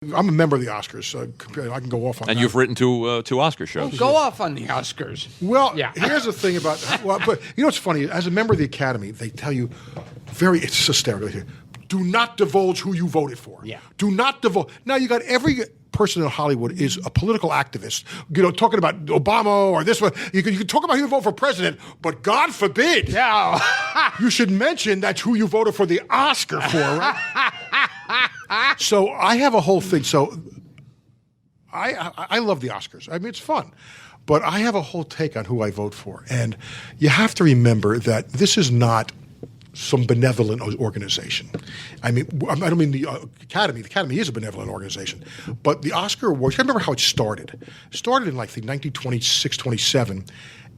I'm a member of the Oscars, so I can go off on that. And you've written two Oscar shows. Go off on the Oscars. Well, here's the thing about but you know what's funny? As a member of the Academy, they tell you it's hysterical here. Do not divulge who you voted for. Yeah. Do not divulge. Now you got every person in Hollywood is a political activist, talking about Obama or this one. You can talk about who you vote for president, but God forbid, you should mention that's who you voted for the Oscar for, right? So I have a whole thing. So I love the Oscars. I mean, it's fun. But I have a whole take on who I vote for. And you have to remember that this is not some benevolent organization. I mean, I don't mean the Academy. The Academy is a benevolent organization. But the Oscar Awards, I remember how it started. It started in, 1926, 27.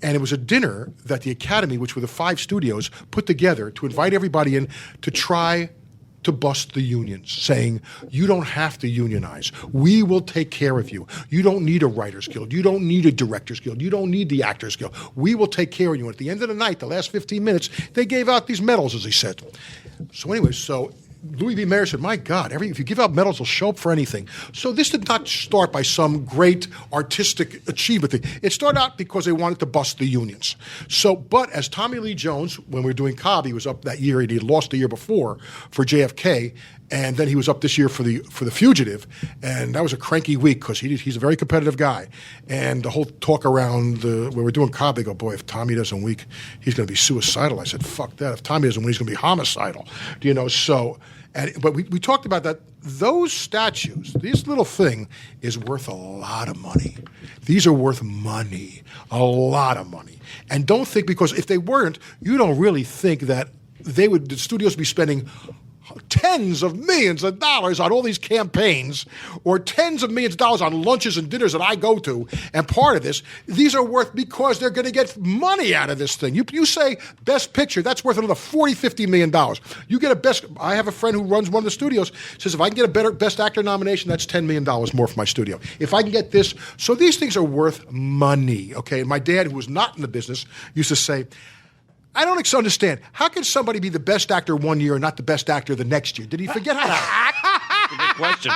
And it was a dinner that the Academy, which were the 5 studios, put together to invite everybody in to try to bust the unions, saying, you don't have to unionize. We will take care of you. You don't need a writer's guild. You don't need a director's guild. You don't need the actor's guild. We will take care of you. At the end of the night, the last 15 minutes, they gave out these medals, as he said. So anyway, Louis B. Mayer said, my God, if you give out medals, they'll show up for anything. So this did not start by some great artistic achievement thing. It started out because they wanted to bust the unions. But as Tommy Lee Jones, when we were doing Cobb, he was up that year, and he had lost the year before for JFK, and then he was up this year for the Fugitive, and that was a cranky week because he's a very competitive guy. And the whole talk around when we're doing Cobb, they go, boy, if Tommy doesn't win, he's going to be suicidal. I said, fuck that. If Tommy doesn't win, he's going to be homicidal. But we talked about that. Those statues, this little thing is worth a lot of money. These are worth money, a lot of money. And don't think, because if they weren't, you don't really think that the studios would be spending tens of millions of dollars on all these campaigns, or tens of millions of dollars on lunches and dinners that I go to. And part of this, these are worth because they're going to get money out of this thing. You say best picture, that's worth another $40-50 million. You get a best. I have a friend who runs one of the studios, says if I can get a better best actor nomination, that's $10 million more for my studio. If I can get this, so these things are worth money. Okay, and my dad, who was not in the business, used to say, I don't understand. How can somebody be the best actor one year and not the best actor the next year? Did he forget how to act? Good question.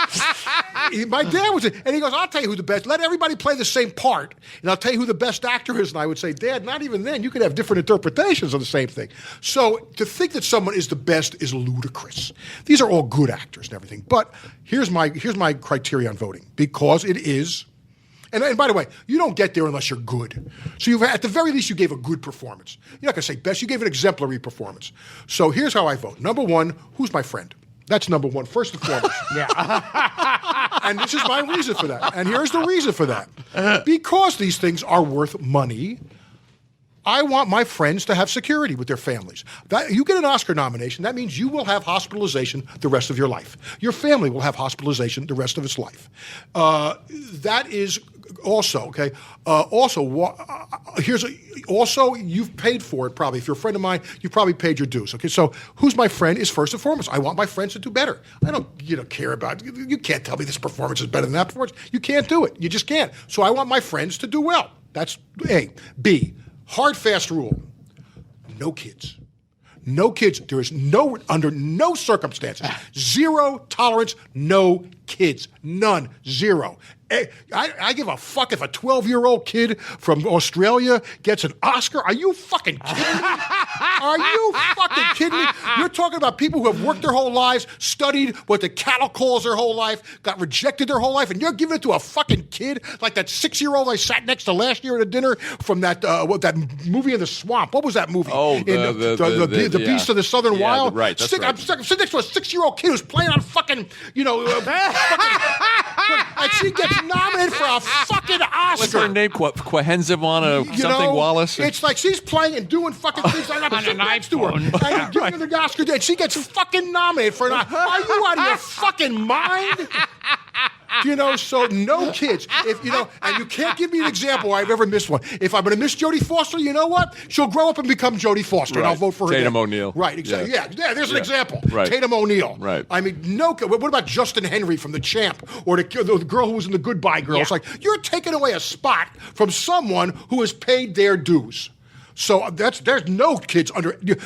My dad was, and he goes, I'll tell you who the best, let everybody play the same part, and I'll tell you who the best actor is. And I would say, Dad, not even then. You could have different interpretations of the same thing. So to think that someone is the best is ludicrous. These are all good actors and everything. But here's my criteria on voting, because it is. And by the way, you don't get there unless you're good. So at the very least, you gave a good performance. You're not going to say best. You gave an exemplary performance. So here's how I vote. Number one, who's my friend? That's number one, first and foremost. And this is my reason for that. And here's the reason for that. Because these things are worth money, I want my friends to have security with their families. You get an Oscar nomination, that means you will have hospitalization the rest of your life. Your family will have hospitalization the rest of its life. That is also, okay. Also, you've paid for it probably. If you're a friend of mine, you've probably paid your dues. Okay, so who's my friend is first and foremost. I want my friends to do better. I don't care about, you can't tell me this performance is better than that performance. You can't do it. You just can't. So I want my friends to do well. That's A. B. Hard, fast rule. No kids. No kids. There is under no circumstances. Zero tolerance. No kids. None. Zero. I give a fuck if a 12-year-old kid from Australia gets an Oscar. Are you fucking kidding me? Are you fucking kidding me? You're talking about people who have worked their whole lives, studied what the cattle calls their whole life, got rejected their whole life, and you're giving it to a fucking kid like that 6-year-old I sat next to last year at a dinner from that movie in the swamp. What was that movie? Oh, the Beast of the Southern Wild. Right, that's right. I'm sitting next to a 6-year-old kid who's playing on fucking, and she gets nominated for a fucking Oscar. What's her name? Quahenzivana something Wallace? It's like she's playing and doing fucking things like that. On an next to her. And you're giving her the Oscar, and she gets fucking nominated for an Oscar. Are you out of your fucking mind? So no kids. And you can't give me an example where I've ever missed one. If I'm going to miss Jodie Foster, you know what? She'll grow up and become Jodie Foster, and I'll vote for her. Tatum O'Neal. Right, exactly. Yeah, there's an example. Right. Tatum O'Neal. Right. I mean, no. What about Justin Henry from The Champ, or the girl who was in The Goodbye Girl? Yeah. It's like, you're taking away a spot from someone who has paid their dues. So there's no kids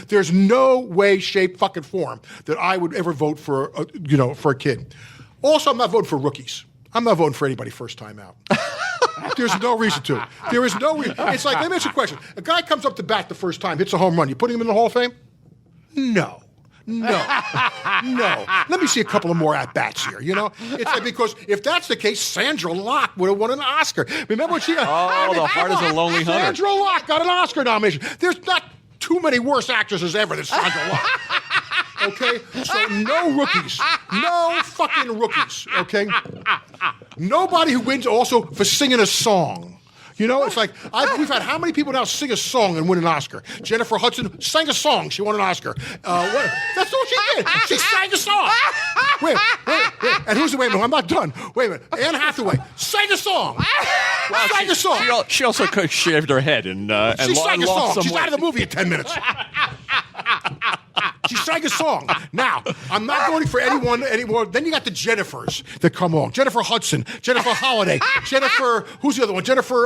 there's no way, shape, fucking form that I would ever vote for, for a kid. Also, I'm not voting for rookies. I'm not voting for anybody first time out. There's no reason to. There is no reason. It's like, let me ask you a question. A guy comes up to bat the first time, hits a home run. You putting him in the Hall of Fame? No. Let me see a couple of more at-bats here, It's like, because if that's the case, Sandra Locke would have won an Oscar. Remember when she got... The Heart is a Lonely Hunter. Sandra Locke got an Oscar nomination. There's not too many worse actresses ever than Sandra Locke. Okay? So no rookies. No fucking rookies. Okay? Nobody who wins also for singing a song. It's like, we've had how many people now sing a song and win an Oscar? Jennifer Hudson sang a song. She won an Oscar. That's all she did. She sang a song. Wait. And wait a minute, I'm not done. Wait a minute. Anne Hathaway sang a song. Sang a song. She also shaved her head and she sang a lost song. some She's weight. out of the movie in 10 minutes. She sang a song. Now, I'm not voting for anyone anymore. Then you got the Jennifers that come along. Jennifer Hudson, Jennifer Holliday, Jennifer, who's the other one? Jennifer,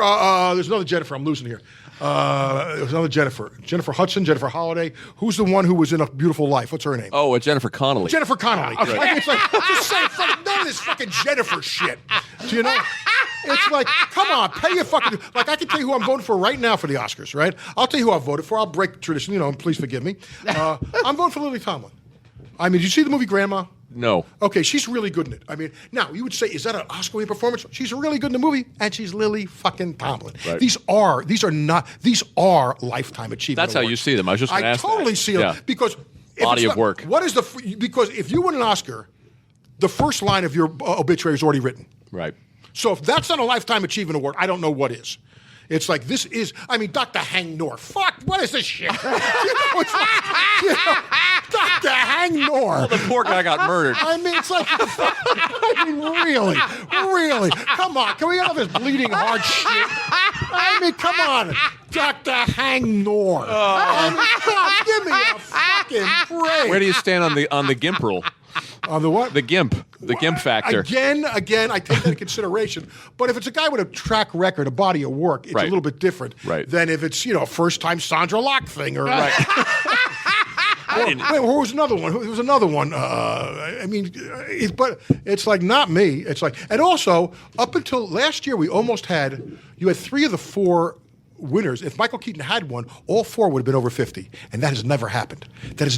there's another Jennifer, I'm losing here. There's another Jennifer. Jennifer Hudson, Jennifer Holliday. Who's the one who was in A Beautiful Life? What's her name? Oh, Jennifer Connelly. Jennifer Connelly. Right. It's like, just say none of this fucking Jennifer shit. Do you know? It's like, come on, pay your fucking... Like, I can tell you who I'm voting for right now for the Oscars, right? I'll tell you who I voted for. I'll break tradition, please forgive me. I'm voting for Lily Tomlin. I mean, did you see the movie Grandma? No. Okay, she's really good in it. I mean, now, you would say, is that an Oscar-winning performance? She's really good in the movie, and she's Lily fucking Tomlin. Right. These are lifetime achievement That's how awards. you see them. I was just going to ask that. I totally see them, Yeah. because... Body of work. Because if you win an Oscar, the first line of your obituary is already written. Right. So if that's not a Lifetime Achievement Award, I don't know what is. It's like, this is, Dr. Hang Nor. Fuck, what is this shit? Dr. Hang Nor. The poor guy got murdered. It's like, really? Come on, can we have this bleeding heart shit? Come on, Dr. Hang Nor. Give me a fucking break. Where do you stand on the GIMP rule? On the what? The GIMP factor. Again, I take that into consideration. But if it's a guy with a track record, a body of work, it's a little bit different than if it's, first-time Sandra Locke thing. Or wait, who was another one? There was another one. But it's like, not me. It's like, and also, up until last year, you had 3 of the 4 winners. If Michael Keaton had one, all 4 would have been over 50, and that has never happened. There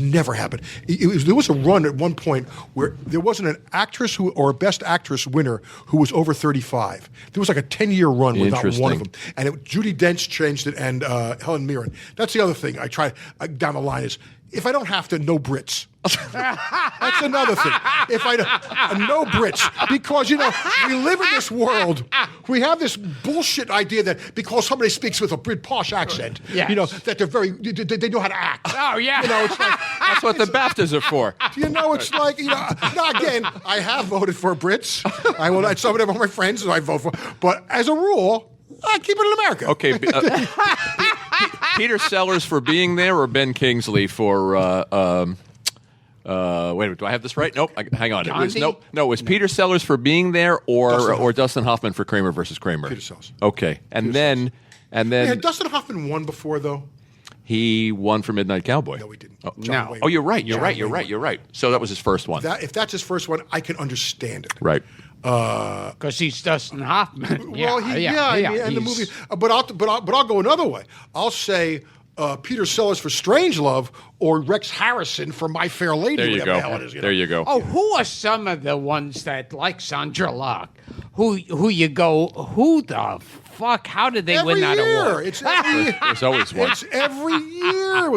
was a run at one point where there wasn't an actress or a Best Actress winner who was over 35. There was like a 10-year run without one of them, and Judi Dench changed it, and Helen Mirren. That's the other thing I try down the line is, if I don't have to, no Brits. That's another thing. No Brits. Because, we live in this world, we have this bullshit idea that because somebody speaks with a Brit posh accent, that they know how to act. Oh, yeah. It's like... That's what the BAFTAs are for. It's like, now again, I have voted for Brits. I will, some of them are my friends, and I vote for, but as a rule, I keep it in America. Okay. Peter Sellers for being there, or Ben Kingsley for... wait a minute, do I have this right? Nope. Hang on. It was Peter Sellers for being there, or Dustin Hoffman for Kramer versus Kramer? Peter Sellers. Okay. And then had Dustin Hoffman won before, though? He won for Midnight Cowboy. No, he didn't. No. Oh, you're right. You're right. So that was his first one. If that's his first one, I can understand it. Right. Because he's Dustin Hoffman. And the movie. But I'll go another way. I'll say Peter Sellers for Strangelove, or Rex Harrison for My Fair Lady. There you go. The hell it is, There you go. Oh, who are some of the ones that, like Sandra Locke, who you go, who the fuck? How did they win that award? It's every year. There's always one. It's every year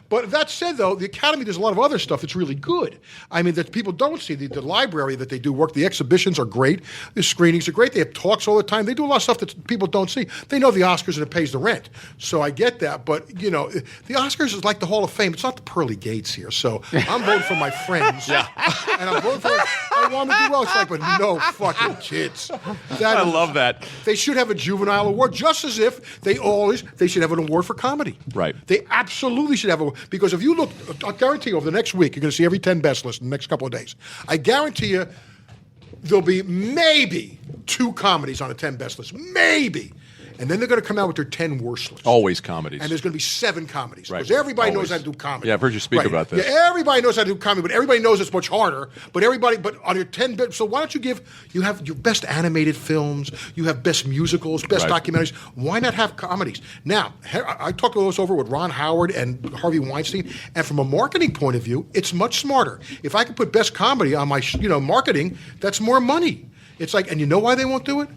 But that said, though, the Academy does a lot of other stuff that's really good. That people don't see. The library that they do work, the exhibitions are great. The screenings are great. They have talks all the time. They do a lot of stuff that people don't see. They know the Oscars and it pays the rent. So I get that. But, the Oscars is like the Hall of Fame. It's not the pearly gates here. So I'm voting for my friends. And I'm voting for... I want to do well. It's like, but no fucking kids. I love that. They should have a juvenile award, just as if they should have an award for comedy. Right. They absolutely should have a, because if you look, I guarantee you over the next week, you're going to see every 10 best list in the next couple of days. I guarantee you there'll be maybe 2 comedies on a 10 best list. Maybe. And then they're going to come out with their 10 worst list. Always comedies. And there's going to be 7 comedies. Right. Because everybody Always. knows how to do comedy. Yeah, I've heard you speak about this. Yeah, everybody knows how to do comedy, but everybody knows it's much harder. But on your 10 bit, so why don't you have your best animated films, you have best musicals, best documentaries. Why not have comedies? Now, I talked those over with Ron Howard and Harvey Weinstein, and from a marketing point of view, it's much smarter. If I could put best comedy on my marketing, that's more money. It's like, and you know why they won't do it?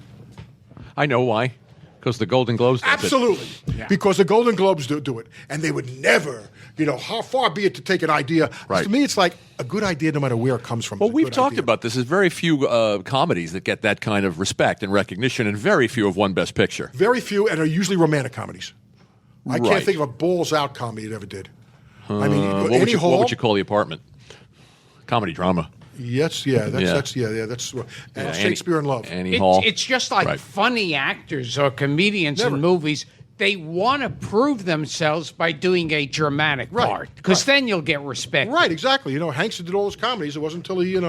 I know why. Because the Golden Globes does it. Absolutely. Yeah. Because the Golden Globes do it. And they would never, how far be it to take an idea. Right. To me, it's like a good idea no matter where it comes from. Well, we've talked about this. There's very few comedies that get that kind of respect and recognition, and very few have won Best Picture. Very few, and are usually romantic comedies. I Right. can't think of a balls-out comedy it ever did. I mean, What Annie Hall. would you call The Apartment? Comedy drama. Yes, that's and Shakespeare in Love. Annie Hall. It's just like funny actors or comedians in movies. They want to prove themselves by doing a dramatic part, because then you'll get respect. Right, exactly. Hanks did all his comedies. It wasn't until he,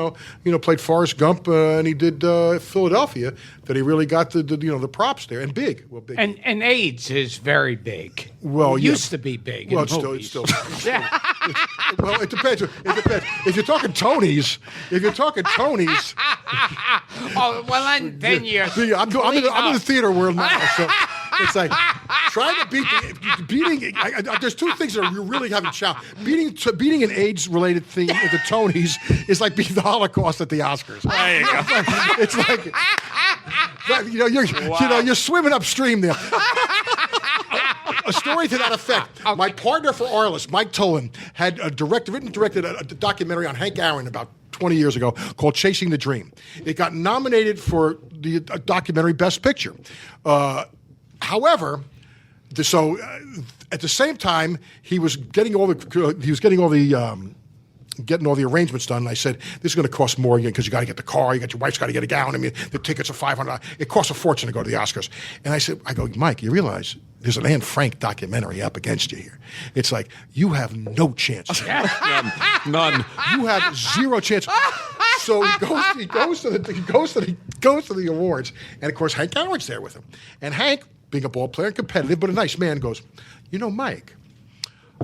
played Forrest Gump and he did Philadelphia that he really got the props there. And big. Well, big. And AIDS is very big. Well, it used to be big. Well, in it's movies. still. Well, it depends. If you're talking Tonys, Oh well, then you're. I'm in the theater world now, so it's like trying to beating. There's 2 things that are really having challenge. Beating an AIDS-related theme at the Tonys is like beating the Holocaust at the Oscars. There you go. It's like you're swimming upstream there. A story to that effect. Okay. My partner for Arliss, Mike Tolan, had written and directed a documentary on Hank Aaron about 20 years ago called Chasing the Dream. It got nominated for the documentary Best Picture. However, at the same time, he was getting all the arrangements done. And I said, this is going to cost more again because you got to get the car, your wife's got to get a gown. I mean, the tickets are $500. It costs a fortune to go to the Oscars. And I go, Mike, you realize there's an Anne Frank documentary up against you here. It's like, you have no chance. None. You have 0 chance. So he goes to the awards, and of course Hank Aaron's there with him. And Hank, being a ball player and competitive but a nice man, goes, Mike,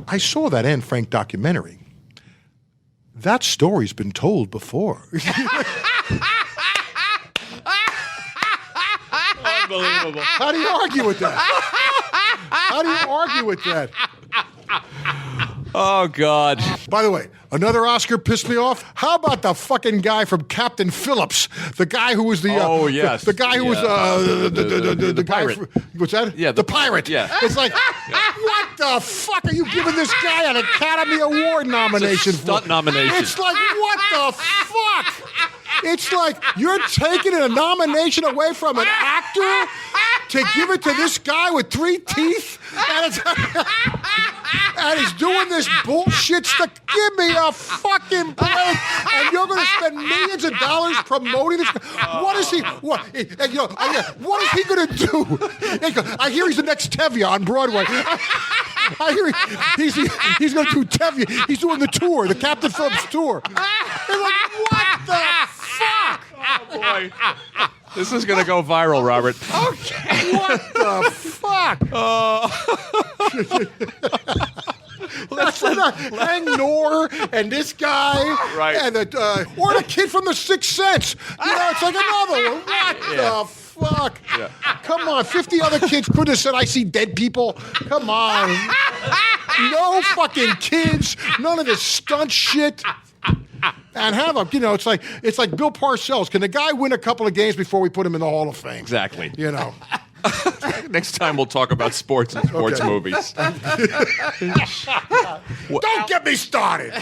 I saw that Anne Frank documentary. That story's been told before. Unbelievable. How do you argue with that? Oh, God. By the way, another Oscar pissed me off. How about the fucking guy from Captain Phillips? The guy who was the the guy who was the pirate. What's that? Yeah, the pirate. Yeah. It's like, what the fuck are you giving this guy an Academy Award nomination It's a stunt for? nomination. It's like, what the fuck? It's like you're taking a nomination away from an actor to give it to this guy with 3 teeth, and he's doing this bullshit stuff. Give me a fucking break! And you're going to spend millions of dollars promoting this. What is he? What is he going to do? I hear he's the next Tevye on Broadway. I hear he's going to do Tevye. He's doing the tour, the Captain Phillips tour. They're like, what the fuck? Oh, boy. This is going to go viral, Robert. Okay. What the fuck? Let's hang Noor and this guy, and or the kid from The Sixth Sense. It's like another one. What the fuck? Yeah. Come on, 50 other kids could have said, "I see dead people." Come on, no fucking kids, none of this stunt shit. And have a, it's like Bill Parcells. Can the guy win a couple of games before we put him in the Hall of Fame? Exactly. Next time we'll talk about sports and sports movies. Don't get me started.